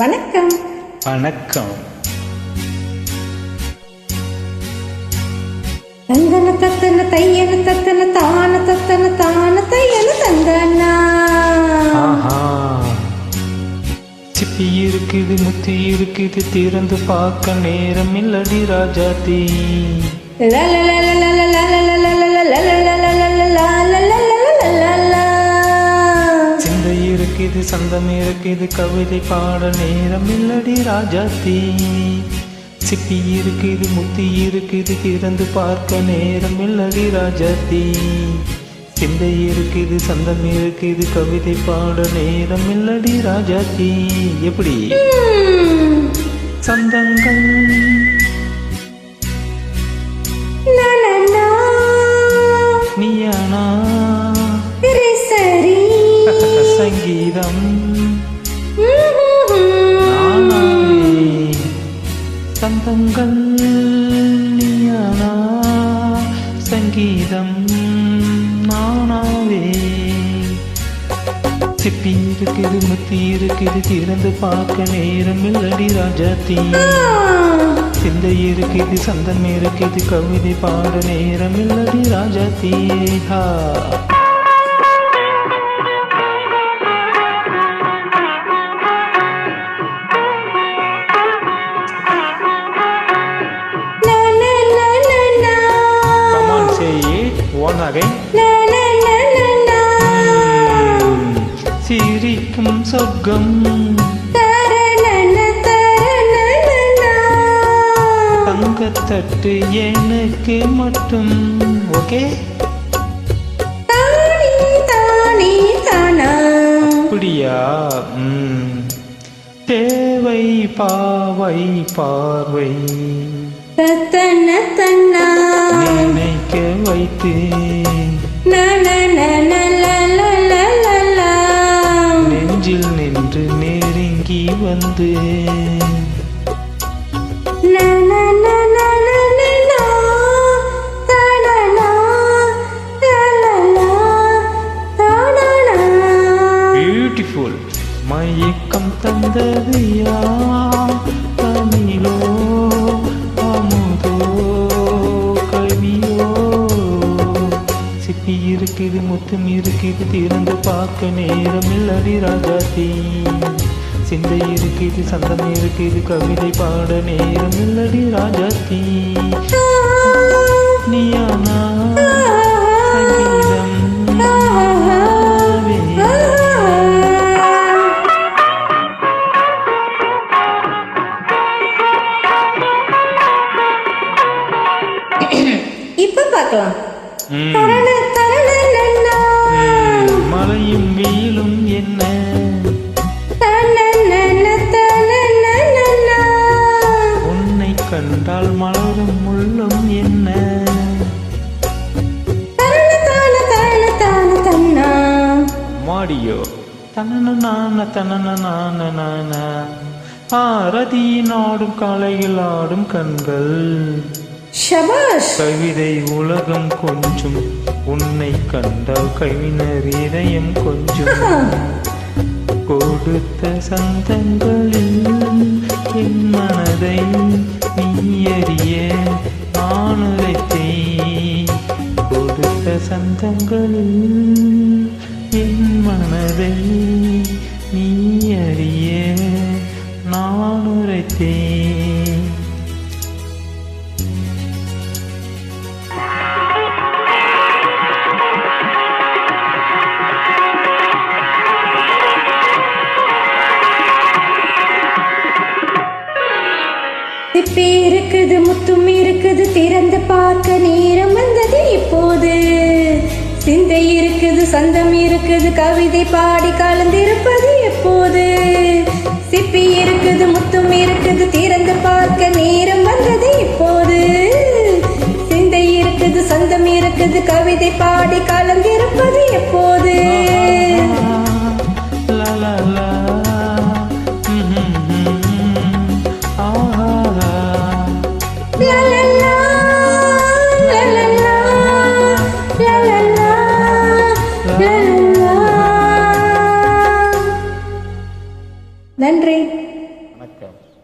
வணக்கம். வணக்கம். தந்தன தத்தன தையன தத்தன தான தத்தன தான தையன தந்தனா. சிப்பி இருக்குது, முத்தி இருக்குது, திறந்து பார்க்க நேரம் இல்லடி ராஜாத்தி. சிந்தை இருக்குது, சந்தம் இருக்குது, கவிதை பாட நேரம் இல்லடி ராஜாத்தி. சிப்பி இருக்குது, முத்தி இருக்குது, திறந்து பார்க்க நேரம் இல்லடி ராஜாத்தி. சிந்தை இருக்குது, சந்தம் இருக்குது, கவிதை பாட நேரம் இல்லடி ராஜாத்தி. எப்படி சந்தங்கள் நீயானா சங்கீதம் சந்தங்கள் நீயானா சங்கீதம் நானாவே. சிப்பி இருக்குது, முத்தி இருக்குது, திறந்து பார்க்க நேரம் இல்லடி ராஜாத்தி. சிந்தை இருக்குது, சந்தம் இருக்குது, கவிதை பாட நேரம் இல்லடி ராஜாத்தி. சிரிக்கும் சொர்க்கம் தங்கத்தட்டு எனக்கு மட்டும். ஓகே அப்படியா? தேவை பாவை பார்வை நினைக்க வைத்து நெஞ்சில் நின்று நெருங்கி வந்து பியூட்டிஃபுல் மயக்கம் தந்தது யார்? தமிழோ அமுதோ கவியோ? சிப்பி இருக்குது, முத்தம் இருக்குது, திறந்து பார்க்க நேரம் இல்லடி ராஜாத்தி. சிந்தை இருக்குது, சந்தம் இருக்குது, கவிதை பாட நேரம் இல்லடி ராஜாத்தி. நீயானா சங்கீதம் இப்ப பார்க்கலாம். மழையும் வெயிலும் என்ன உன்னை கண்டால் மலரும் முள்ளும் என்ன? மாடியோ தனன ஆரதி நாடும் காலையில் ஆடும் கண்கள். கவிதை உலகம் கொஞ்சம் உன்னை கண்டால் கவிஞர் இதயம் கொஞ்சம். கொடுத்த சந்தங்களில் என் மனதை நீ அறிய நான் உரைத்தேன். கொடுத்த சந்தங்களில் என் மனதை நீ அறிய நான் உரைத்தேன். சிப்பி இருக்குது, முத்தும் இருக்குது, திறந்து பார்க்க நேரம் வந்தது இப்போது. சிந்தை இருக்குது, சந்தம் இருக்குது, கவிதை பாடி கலந்திருப்பது எப்போது. சிப்பி இருக்குது, முத்தும் இருக்குது, திறந்து பார்க்க நேரம் வந்தது இப்போது. சிந்தை இருக்குது, சந்தம் இருக்குது, கவிதை பாடி கலந்திருப்பது எப்போது. நன்றி. வணக்கம்.